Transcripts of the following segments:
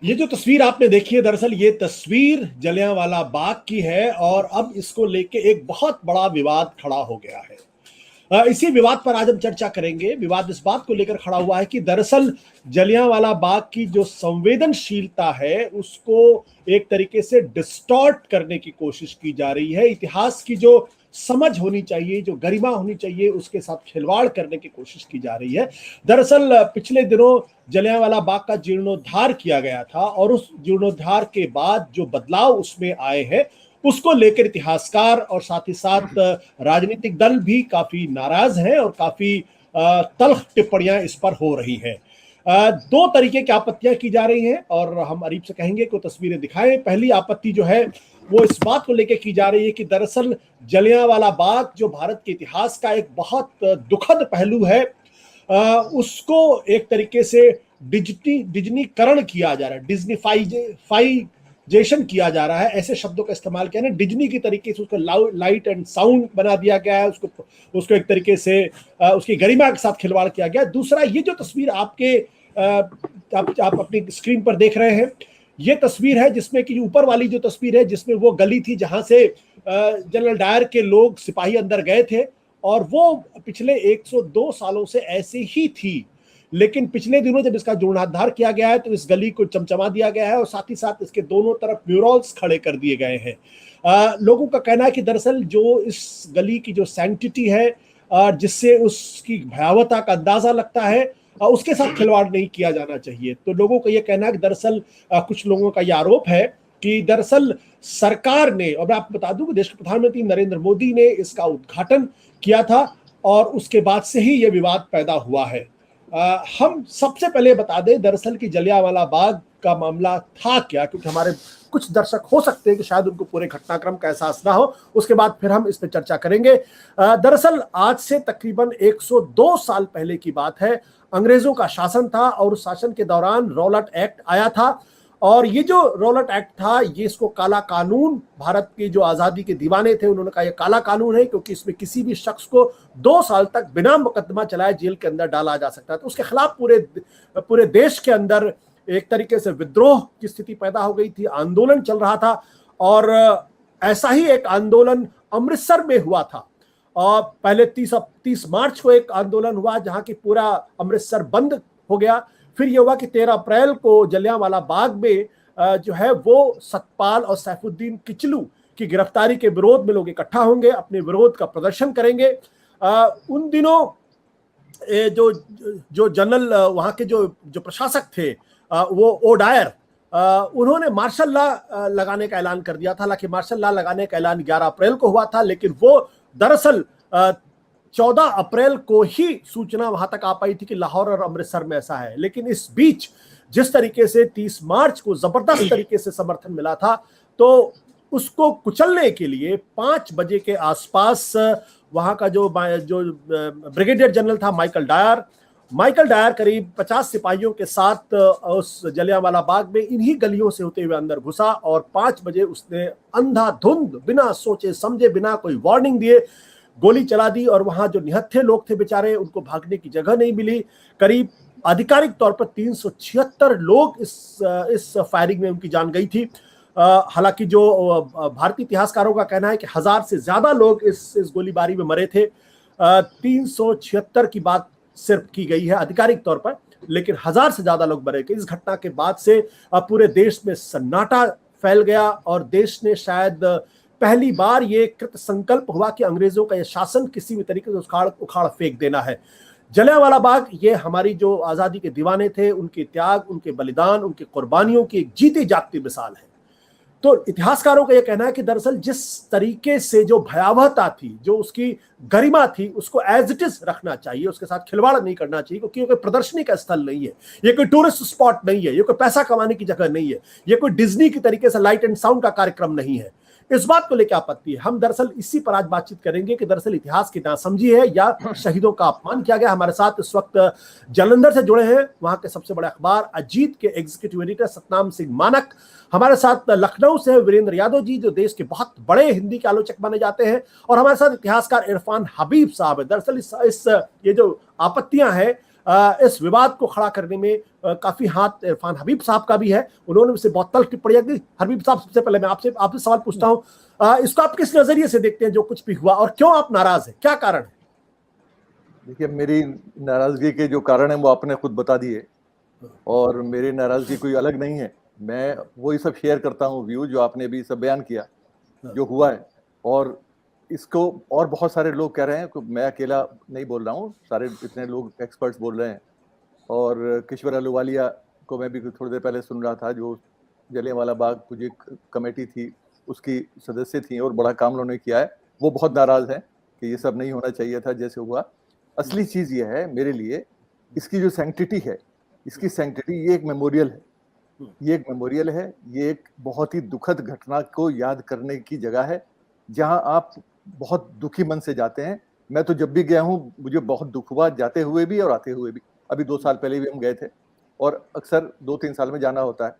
ये जो तस्वीर आपने देखी है, दरअसल ये तस्वीर जलियांवाला बाग की है और अब इसको लेके एक बहुत बड़ा विवाद खड़ा हो गया है। इसी विवाद पर आज हम चर्चा करेंगे। विवाद इस बात को लेकर खड़ा हुआ है कि दरअसल जलियांवाला बाग की जो संवेदनशीलता है उसको एक तरीके से डिस्टॉर्ट करने की कोशिश की जा रही है। इतिहास की जो समझ होनी चाहिए, जो गरिमा होनी चाहिए, उसके साथ खिलवाड़ करने की कोशिश की जा रही है। दरअसल पिछले दिनों जलियांवाला बाग का जीर्णोद्धार किया गया था और उस जीर्णोद्धार के बाद जो बदलाव उसमें आए हैं उसको लेकर इतिहासकार और साथ ही साथ राजनीतिक दल भी काफी नाराज हैं और काफी तल्ख टिप्पणियां इस पर हो रही हैं। दो तरीके की आपत्तियां की जा रही हैं और हम अरीब से कहेंगे कि तस्वीरें दिखाएं। पहली आपत्ति जो है वो इस बात को लेकर की जा रही है कि दरअसल जलियांवाला बाग जो भारत के इतिहास का एक बहुत दुखद पहलू है, उसको एक तरीके से डिज्नीकरण किया जा रहा है, डिज्नीफाइजेशन किया जा रहा है। ऐसे शब्दों का इस्तेमाल किया ना, डिज्नी की तरीके से उसको लाइट एंड साउंड बना दिया गया है, उसको एक तरीके से उसकी गरिमा के साथ खिलवाड़ किया गया। दूसरा, ये जो तस्वीर आपके आप अपनी स्क्रीन पर देख रहे हैं, ये तस्वीर है जिसमें कि ऊपर वाली जो तस्वीर है जिसमें वो गली थी जहां से जनरल डायर के लोग सिपाही अंदर गए थे और वो पिछले 102 सालों से ऐसे ही थी। लेकिन पिछले दिनों जब इसका जीर्णोद्धार किया गया है तो इस गली को चमचमा दिया गया है और साथ ही साथ इसके दोनों तरफ म्यूरल्स खड़े कर दिए गए हैं। लोगों का कहना है कि दरअसल जो इस गली की जो सैंक्टिटी है, जिससे उसकी भयावहता का अंदाजा लगता है, उसके साथ खिलवाड़ नहीं किया जाना चाहिए। तो लोगों का यह कहना है कि दरअसल कुछ लोगों का यह आरोप है कि दरअसल सरकार ने, और मैं आपको बता दूं कि देश के प्रधानमंत्री नरेंद्र मोदी ने इसका उद्घाटन किया था और उसके बाद से ही यह विवाद पैदा हुआ है। हम सबसे पहले बता दें दरअसल कि जलियांवाला बाग का मामला था क्या, क्योंकि हमारे कुछ दर्शक हो सकते हैं कि शायद उनको पूरे घटनाक्रम का एहसास ना हो। उसके बाद फिर हम इस पर चर्चा करेंगे। दरअसल आज से तकरीबन 102 साल पहले की बात है। अंग्रेजों का शासन था और उस शासन के दौरान रॉलेट एक्ट आया था और ये जो रॉलेट एक्ट था, ये इसको काला कानून, भारत के जो आज़ादी के दीवाने थे उन्होंने कहा ये काला कानून है क्योंकि इसमें किसी भी शख्स को 2 साल तक बिना मुकदमा चलाए जेल के अंदर डाला जा सकता है। तो उसके खिलाफ पूरे देश के अंदर एक तरीके से विद्रोह की स्थिति पैदा हो गई थी, आंदोलन चल रहा था। और ऐसा ही एक आंदोलन अमृतसर में हुआ था और पहले 30 मार्च को एक आंदोलन हुआ जहां की पूरा अमृतसर बंद हो गया। फिर यह हुआ कि 13 अप्रैल को जलियांवाला बाग में जो है वो सतपाल और सैफुद्दीन किचलू की गिरफ्तारी के विरोध में लोग इकट्ठा होंगे, अपने विरोध का प्रदर्शन करेंगे। उन दिनों जो जनरल वहां के जो प्रशासक थे, वो ओडायर, उन्होंने मार्शल लॉ लगाने का ऐलान कर दिया था। हालांकि मार्शल लॉ लगाने का ऐलान 11 अप्रैल को हुआ था, लेकिन वो दरअसल 14 अप्रैल को ही सूचना वहां तक आ पाई थी कि लाहौर और अमृतसर में ऐसा है। लेकिन इस बीच जिस तरीके से 30 मार्च को जबरदस्त तरीके से समर्थन मिला था, तो उसको कुचलने के लिए 5 बजे के आसपास वहां का जो ब्रिगेडियर जनरल था माइकल डायर करीब 50 सिपाहियों के साथ उस जलियांवाला बाग में इन्हीं गलियों से होते हुए अंदर घुसा और 5 बजे उसने अंधाधुंध, बिना सोचे समझे, बिना कोई वार्निंग दिए गोली चला दी। और वहां जो निहत्थे लोग थे बेचारे, उनको भागने की जगह नहीं मिली। करीब आधिकारिक तौर पर 376 लोग इस फायरिंग में उनकी जान गई थी। हालांकि जो भारतीय इतिहासकारों का कहना है कि 1000 से ज्यादा लोग इस गोलीबारी में मरे थे। 376 की बात सिर्फ की गई है आधिकारिक तौर पर, लेकिन 1000 से ज्यादा लोग मरे। इस घटना के बाद से पूरे देश में सन्नाटा फैल गया और देश ने शायद पहली बार ये कृत संकल्प हुआ कि अंग्रेजों का यह शासन किसी भी तरीके से उखाड़ फेंक देना है। जलियांवाला बाग ये हमारी जो आजादी के दीवाने थे, उनके त्याग, उनके बलिदान, उनकी कुर्बानियों की एक जीती जागती मिसाल है। तो इतिहासकारों का यह कहना है कि दरअसल जिस तरीके से जो भयावहता थी, जो उसकी गरिमा थी, उसको एज इट इज रखना चाहिए, उसके साथ खिलवाड़ नहीं करना चाहिए, क्योंकि ये कोई प्रदर्शनी का स्थल नहीं है, ये कोई टूरिस्ट स्पॉट नहीं है, ये कोई पैसा कमाने की जगह नहीं है, ये कोई डिज्नी की तरीके से लाइट एंड साउंड का कार्यक्रम नहीं है। इस बात को लेकर आपत्ति है। हम दरअसल इसी पर आज बातचीत करेंगे कि दरअसल इतिहास की नासमझी है या शहीदों का अपमान किया गया। हमारे साथ इस वक्त जालंधर से जुड़े हैं वहां के सबसे बड़े अखबार अजीत के एग्जीक्यूटिव एडिटर सतनाम सिंह मानक। हमारे साथ लखनऊ से वीरेंद्र यादव जी, जो देश के बहुत बड़े हिंदी के आलोचक माने जाते हैं, और हमारे साथ इतिहासकार इरफान हबीब साहब है। दरअसल ये जो आपत्तियां हैं इस विवाद को खड़ा करने में काफी हाथ इरफान हबीब साहब का भी है। उन्होंने उसे बहुत तल्ख टिप्पणियां दी। हबीब साहब, सबसे पहले मैं आपसे सवाल पूछता हूं, इसको आप किस नजरिए से देखते हैं जो कुछ भी हुआ, और क्यों आप नाराज हैं, क्या कारण है? देखिए, मेरी नाराजगी के जो कारण है वो आपने खुद बता दिए, और मेरी नाराजगी कोई अलग नहीं है। मैं वही सब शेयर करता हूँ व्यू जो आपने भी सब बयान किया जो हुआ है। और इसको और बहुत सारे लोग कह रहे हैं, मैं अकेला नहीं बोल रहा हूँ, सारे इतने लोग एक्सपर्ट्स बोल रहे हैं। और किश्वर अहलूवालिया को मैं भी थोड़ी देर पहले सुन रहा था, जो जलियांवाला बाग पूरी कमेटी थी उसकी सदस्य थी और बड़ा काम उन्होंने किया है। वो बहुत नाराज है कि ये सब नहीं होना चाहिए था जैसे हुआ। असली चीज ये है मेरे लिए, इसकी जो सैंक्टिटी है, इसकी सैंक्टिटी, ये एक मेमोरियल है। ये एक मेमोरियल है, ये एक बहुत ही दुखद घटना को याद करने की जगह है, जहां आप बहुत दुखी मन से जाते हैं। मैं तो जब भी गया हूं मुझे बहुत दुख हुआ, जाते हुए भी और आते हुए भी। अभी 2 साल पहले भी हम गए थे, और अक्सर 2-3 साल में जाना होता है।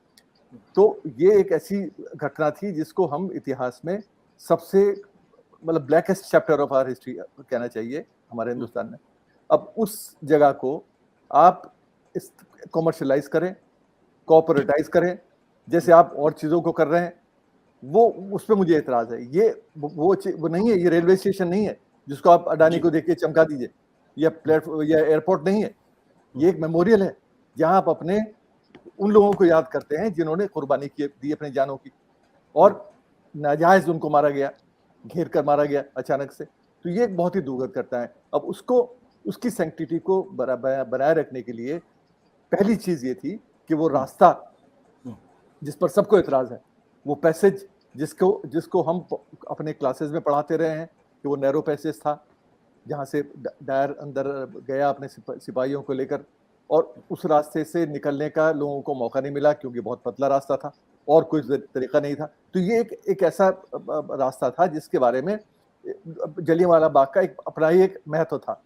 तो ये एक ऐसी घटना थी जिसको हम इतिहास में सबसे मतलब blackest chapter of our history कहना चाहिए हमारे हिंदुस्तान में। अब उस जगह को आप इस कॉमर्शलाइज करें, कॉर्पोरेटाइज करें, जैसे आप और चीजों को कर रहे हैं, वो उस पर मुझे एतराज है। ये वो नहीं है, ये रेलवे स्टेशन नहीं है जिसको आप अडानी को देख के चमका दीजिए, या प्लेटफॉर्म या एयरपोर्ट नहीं है। ये एक मेमोरियल है जहां आप अपने उन लोगों को याद करते हैं जिन्होंने कुर्बानी दी अपनी जानों की, और नाजायज उनको मारा गया, घेर कर मारा गया अचानक से। तो ये एक बहुत ही दुखद घटना है। अब उसको, उसकी सैंक्टिटी को बनाए रखने के लिए पहली चीज ये थी कि वो रास्ता जिस पर सबको एतराज है, वो पैसेज जिसको हम अपने क्लासेस में पढ़ाते रहे हैं कि वो नैरो पैसेज था, जहां से डायर अंदर गया अपने सिपाहियों को लेकर, और उस रास्ते से निकलने का लोगों को मौका नहीं मिला क्योंकि बहुत पतला रास्ता था और कोई तरीका नहीं था। तो ये एक ऐसा रास्ता था जिसके बारे में जलियांवाला बाग का एक अपना ही एक महत्व था।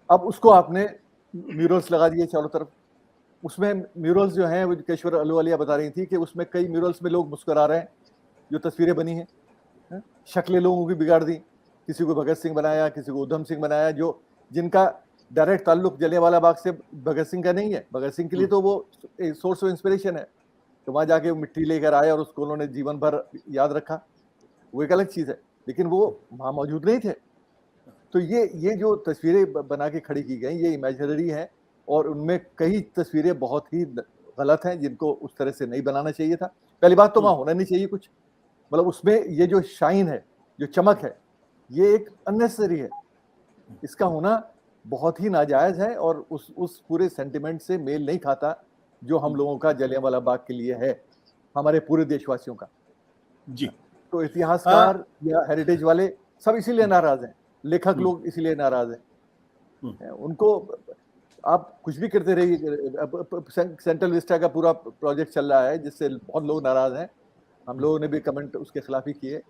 अब उसको आपने म्यूरल्स लगा दिए चारों तरफ। उसमें म्यूरल्स जो हैं, वो किश्वर अहलूवालिया बता रही थी कि उसमें कई म्यूरल्स में लोग मुस्कुरा रहे हैं, जो तस्वीरें बनी हैं, शक्लें लोगों की बिगाड़ दी। किसी को भगत सिंह बनाया, किसी को उधम सिंह बनाया, जो जिनका डायरेक्ट ताल्लुक जलियांवाला बाग से भगत सिंह का नहीं है। भगत सिंह के लिए तो वो एक सोर्स ऑफ इंस्पिरेशन है, तो वहां जाके वो मिट्टी लेकर आए और उसको उन्होंने जीवन भर याद रखा, वो एक अलग चीज है, लेकिन वो वहां मौजूद नहीं थे। तो ये जो तस्वीरें बना के खड़ी की गई, ये इमेजिनरी है, और उनमें कई तस्वीरें बहुत ही गलत हैं जिनको उस तरह से नहीं बनाना चाहिए था। पहली बात तो वहां होना नहीं चाहिए कुछ, मतलब उसमें ये जो शाइन है, जो चमक है, ये एक अननेसेसरी है। इसका होना बहुत ही नाजायज है और उस पूरे सेंटिमेंट से मेल नहीं खाता जो हम लोगों का जलियांवाला बाग के लिए है, हमारे पूरे देशवासियों का। जी। तो इतिहासकार या हेरिटेज वाले सब इसीलिए नाराज हैं, लेखक लोग इसीलिए नाराज हैं। उनको आप कुछ भी करते रहिए। सेंट्रल विस्टा का पूरा प्रोजेक्ट चल रहा है जिससे बहुत लोग नाराज हैं। हम लोगों ने भी कमेंट उसके खिलाफ ही किए,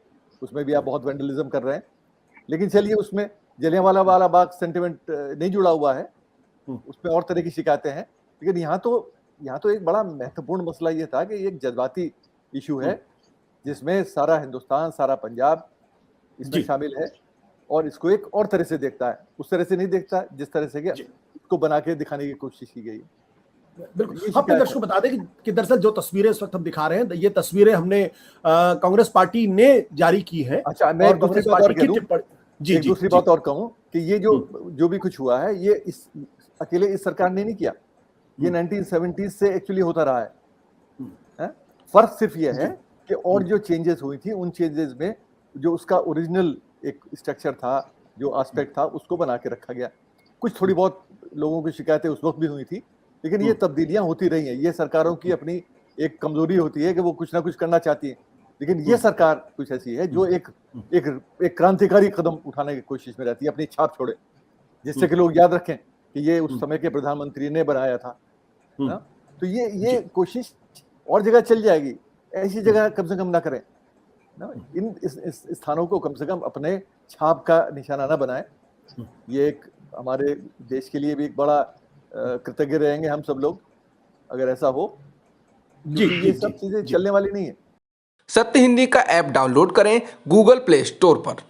उसमें भी आप बहुत वेंडलिज्म कर रहे हैं, लेकिन चलिए, उसमें जलियांवाला बाग सेंटिमेंट नहीं जुड़ा हुआ है, उसमें और तरह की शिकायतें हैं। लेकिन यहाँ तो एक बड़ा महत्वपूर्ण मसला ये था कि एक जज्बाती इशू है जिसमें सारा हिंदुस्तान, सारा पंजाब इसमें शामिल है, और इसको एक और तरह से देखता है, उस तरह से नहीं देखता जिस तरह से इसको बना के दिखाने की कोशिश की गई। बिल्कुल। हम अपने दर्शकों को बता दें कि दरअसल जो तस्वीरें इस वक्त हम दिखा रहे हैं, ये तस्वीरें हमने कांग्रेस पार्टी ने जारी की है। अच्छा, मैं एक दूसरी बात और कहूं कि ये जो भी कुछ हुआ है, ये अकेले इस सरकार ने नहीं किया, ये 1970s से एक्चुअली होता रहा है। फर्क सिर्फ ये है कि और जो चेंजेस हुई थी, उन चेंजेस में जो उसका ओरिजिनल एक स्ट्रक्चर था, जो एस्पेक्ट था, उसको बना के रखा गया। कुछ थोड़ी बहुत लोगों की शिकायतें उस वक्त भी हुई थी, लेकिन ये तब्दीलियां होती रही हैं। ये सरकारों की अपनी एक कमजोरी होती है कि वो कुछ ना कुछ करना चाहती है, लेकिन ये सरकार कुछ ऐसी है जो एक क्रांतिकारी कदम उठाने की कोशिश में रहती है, अपनी छाप छोड़े, जिससे कि लोग याद रखें कि ये उस समय के प्रधानमंत्री ने बनाया था ना। तो ये कोशिश और जगह चल जाएगी, ऐसी जगह कम से कम ना करें ना। इस स्थानों को कम से कम अपने छाप का निशाना ना बनाएं। ये एक हमारे देश के लिए भी एक बड़ा कृतज्ञ रहेंगे हम सब लोग अगर ऐसा हो। ये सब चीजें चलने वाली नहीं है। सत्य हिंदी का ऐप डाउनलोड करें गूगल प्ले स्टोर पर।